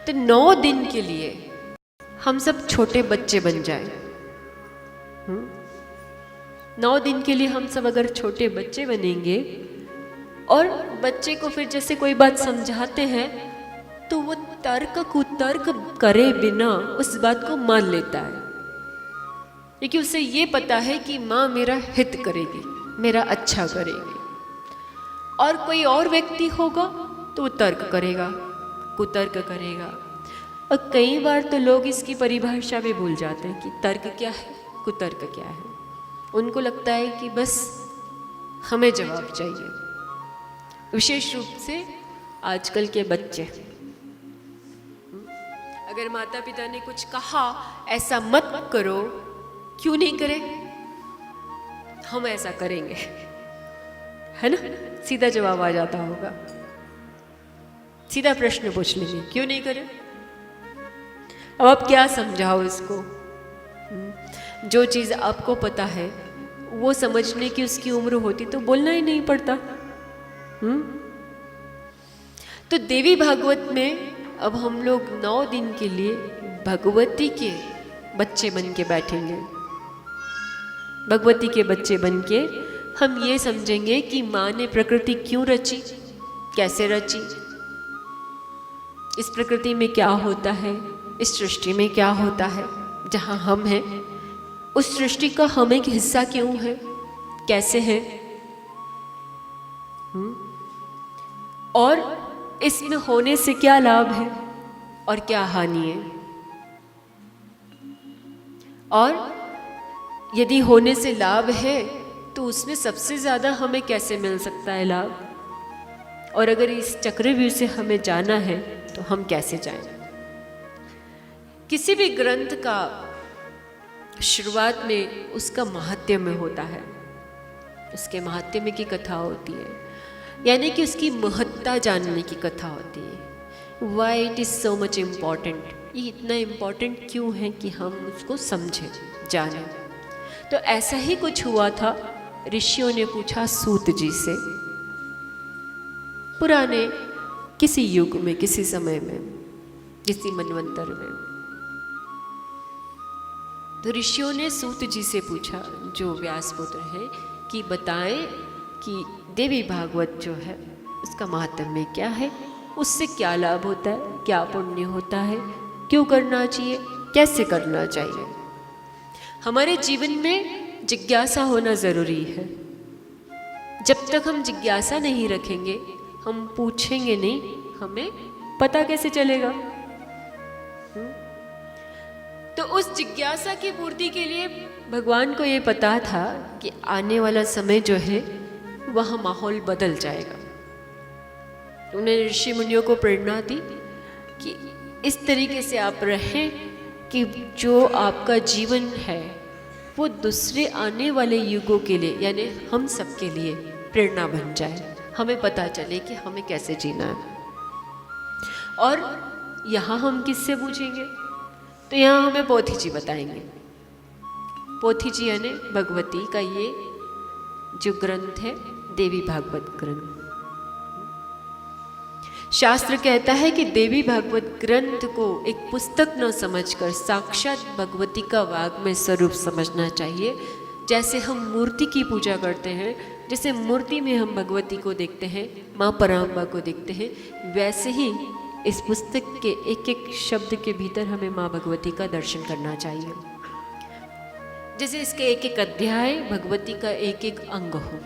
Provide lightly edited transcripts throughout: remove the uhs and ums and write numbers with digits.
तो 9 दिन के लिए हम सब छोटे बच्चे बन जाए। 9 दिन के लिए हम सब अगर छोटे बच्चे बनेंगे और बच्चे को फिर जैसे कोई बात समझाते हैं तो वो तर्क कुतर्क करे बिना उस बात को मान लेता है, क्योंकि उसे ये पता है कि माँ मेरा हित करेगी, मेरा अच्छा करेगी। और कोई और व्यक्ति होगा तो वो तर्क करेगा, कुतर्क करेगा। और कई बार तो लोग इसकी परिभाषा भी भूल जाते हैं कि तर्क क्या है, कुतर्क क्या है। उनको लगता है कि बस हमें जवाब चाहिए, विशेष रूप से आजकल के बच्चे। अगर माता पिता ने कुछ कहा ऐसा मत करो, क्यों नहीं करें, हम ऐसा करेंगे, है ना, सीधा जवाब आ जाता होगा। सीधा प्रश्न पूछ लेंगे, क्यों नहीं करें। अब आप क्या समझाओ इसको। जो चीज़ आपको पता है वो समझने की उसकी उम्र होती तो बोलना ही नहीं पड़ता। तो देवी भागवत में अब हम लोग 9 दिन के लिए भगवती के बच्चे बन के बैठेंगे। भगवती के बच्चे बन के हम ये समझेंगे कि माँ ने प्रकृति क्यों रची, कैसे रची, इस प्रकृति में क्या होता है, इस सृष्टि में क्या होता है, जहाँ हम हैं उस सृष्टि का हम एक हिस्सा क्यों है, कैसे है, और इसमें होने से क्या लाभ है और क्या हानि है, और यदि होने से लाभ है तो उसमें सबसे ज़्यादा हमें कैसे मिल सकता है लाभ, और अगर इस चक्रव्यूह से हमें जाना है तो हम कैसे जाएं। किसी भी ग्रंथ का शुरुआत में उसका महात्म्य होता है, उसके महात्म्य की कथा होती है, यानी कि उसकी महत्ता जानने की कथा होती है। Why it is so much important, ये इतना इम्पॉर्टेंट क्यों है कि हम उसको समझें, जानें। तो ऐसा ही कुछ हुआ था। ऋषियों ने पूछा सूत जी से, पुराने किसी युग में, किसी समय में, किसी मनवंतर में। तो ऋषियों ने सूत जी से पूछा, जो व्यासपुत्र हैं, कि बताएं कि देवी भागवत जो है उसका महात्म्य क्या है, उससे क्या लाभ होता है, क्या पुण्य होता है, क्यों करना चाहिए, कैसे करना चाहिए। हमारे जीवन में जिज्ञासा होना ज़रूरी है। जब तक हम जिज्ञासा नहीं रखेंगे, हम पूछेंगे नहीं, हमें पता कैसे चलेगा। तो उस जिज्ञासा की पूर्ति के लिए भगवान को ये पता था कि आने वाला समय जो है वह माहौल बदल जाएगा। उन्होंने ऋषि मुनियों को प्रेरणा दी कि इस तरीके से आप रहें कि जो आपका जीवन है वो दूसरे आने वाले युगों के लिए, यानी हम सब के लिए प्रेरणा बन जाए, हमें पता चले कि हमें कैसे जीना है। और यहाँ हम किससे पूछेंगे, तो यहाँ हमें पोथी जी बताएंगे। पोथी जी यानी भगवती का ये जो ग्रंथ है, देवी भागवत ग्रंथ। शास्त्र कहता है कि देवी भागवत ग्रंथ को एक पुस्तक न समझकर साक्षात भगवती का वाग्मय स्वरूप समझना चाहिए। जैसे हम मूर्ति की पूजा करते हैं, जैसे मूर्ति में हम भगवती को देखते हैं, माँ पराम्बा को देखते हैं, वैसे ही इस पुस्तक के एक एक शब्द के भीतर हमें माँ भगवती का दर्शन करना चाहिए। जैसे इसके एक एक अध्याय भगवती का एक एक अंग हो।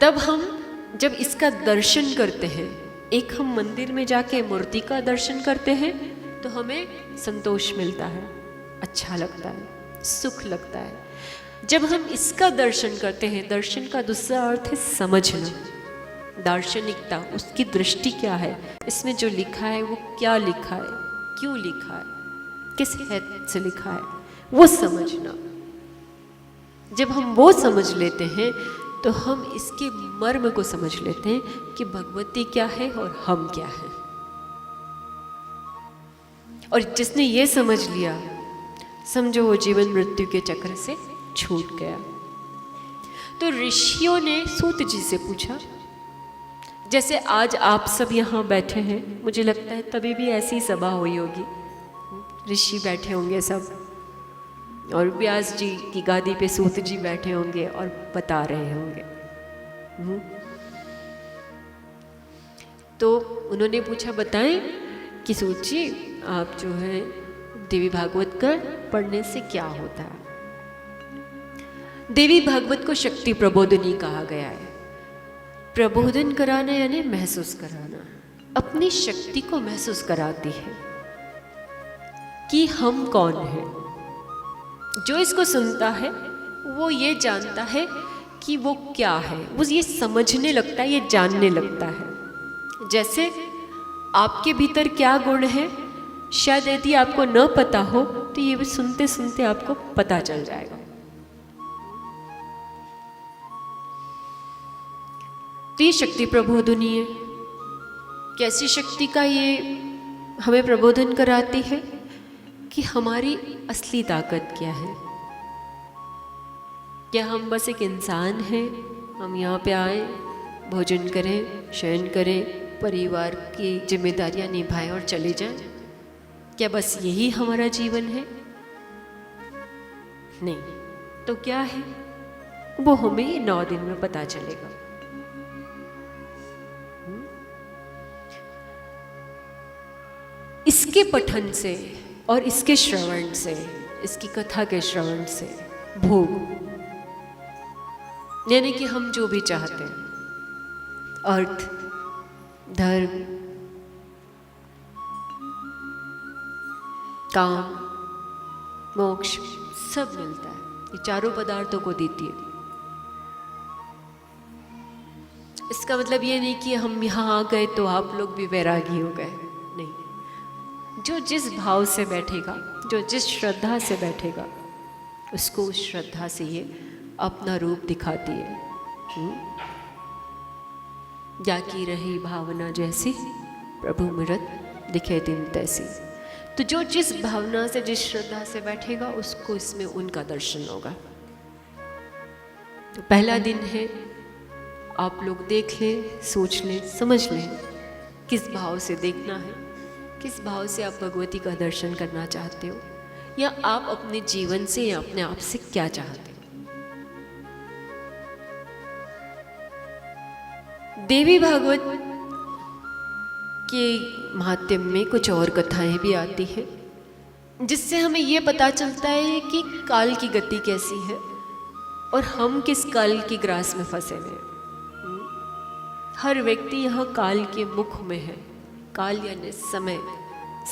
तब हम जब इसका दर्शन करते हैं, एक हम मंदिर में जाके मूर्ति का दर्शन करते हैं तो हमें संतोष मिलता है, अच्छा लगता है, सुख लगता है। जब हम इसका दर्शन करते हैं, दर्शन का दूसरा अर्थ है समझना, दार्शनिकता, उसकी दृष्टि क्या है, इसमें जो लिखा है वो क्या लिखा है, क्यों लिखा है, किस हेतु से लिखा है, वो समझना। जब हम वो समझ लेते हैं तो हम इसके मर्म को समझ लेते हैं कि भगवती क्या है और हम क्या है। और जिसने ये समझ लिया, समझो वो जीवन मृत्यु के चक्र से छूट गया। तो ऋषियों ने सूत जी से पूछा, जैसे आज आप सब यहाँ बैठे हैं, मुझे लगता है तभी भी ऐसी सभा हुई होगी, ऋषि बैठे होंगे सब, और व्यास जी की गादी पे सूत जी बैठे होंगे और बता रहे होंगे। तो उन्होंने पूछा, बताएं कि सूत जी आप जो है देवी भागवत का पढ़ने से क्या होता है। देवी भागवत को शक्ति प्रबोधिनी कहा गया है। प्रबोधन कराना यानी महसूस कराना, अपनी शक्ति को महसूस कराती है कि हम कौन हैं। जो इसको सुनता है वो ये जानता है कि वो क्या है, वो ये समझने लगता है, ये जानने लगता है। जैसे आपके भीतर क्या गुण है, शायद यदि आपको न पता हो तो ये भी सुनते सुनते आपको पता चल जाएगा। तो ये शक्ति प्रबोधिनी है। कैसी शक्ति का ये हमें प्रबोधन कराती है कि हमारी असली ताकत क्या है। क्या हम बस एक इंसान हैं, हम यहाँ पे आए, भोजन करें, शयन करें, परिवार की जिम्मेदारियां निभाएं और चले जाएं? क्या बस यही हमारा जीवन है? नहीं। तो क्या है वो हमें 9 दिन में पता चलेगा। इसके पठन से और इसके श्रवण से, इसकी कथा के श्रवण से भोग, यानी कि हम जो भी चाहते हैं, अर्थ, धर्म, काम, मोक्ष, सब मिलता है। ये चारों पदार्थों को देती है। इसका मतलब ये नहीं कि हम यहाँ आ गए तो आप लोग भी वैरागी हो गए, नहीं। जो जिस भाव से बैठेगा, जो जिस श्रद्धा से बैठेगा, उसको उस श्रद्धा से ये अपना रूप दिखाती है। जाकी रही भावना जैसी, प्रभु मिरत दिखे दिन तैसी। तो जो जिस भावना से, जिस श्रद्धा से बैठेगा, उसको इसमें उनका दर्शन होगा। तो पहला दिन है, आप लोग देख लें, सोच लें, समझ लें किस भाव से देखना है, किस भाव से आप भगवती का दर्शन करना चाहते हो, या आप अपने जीवन से या अपने आप से क्या चाहते हो। देवी भागवत के महात्म्य में कुछ और कथाएं भी आती हैं, जिससे हमें ये पता चलता है कि काल की गति कैसी है और हम किस काल की ग्रास में फंसे हुए हैं। हर व्यक्ति यहाँ काल के मुख में है। काल यानी समय,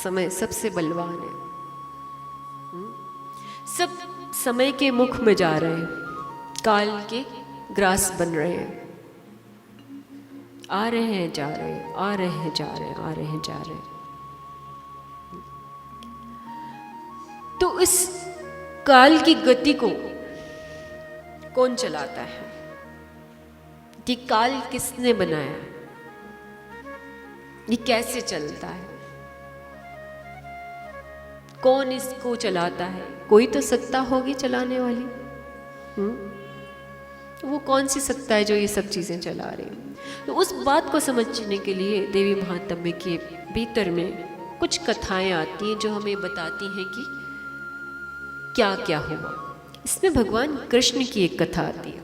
समय सबसे बलवान है। सब समय के मुख में जा रहे हैं, काल के ग्रास बन रहे हैं, आ रहे हैं, जा रहे हैं, आ रहे हैं, जा रहे हैं, आ रहे हैं, जा रहे हैं। तो इस काल की गति को कौन चलाता है? कि काल किसने बनाया, ये कैसे चलता है, कौन इसको चलाता है? कोई तो सत्ता होगी चलाने वाली। वो कौन सी सत्ता है जो ये सब चीजें चला रही है? तो उस बात को समझने के लिए देवी महात्म्य के भीतर में कुछ कथाएं आती हैं जो हमें बताती हैं कि क्या क्या हुआ। इसमें भगवान कृष्ण की एक कथा आती है।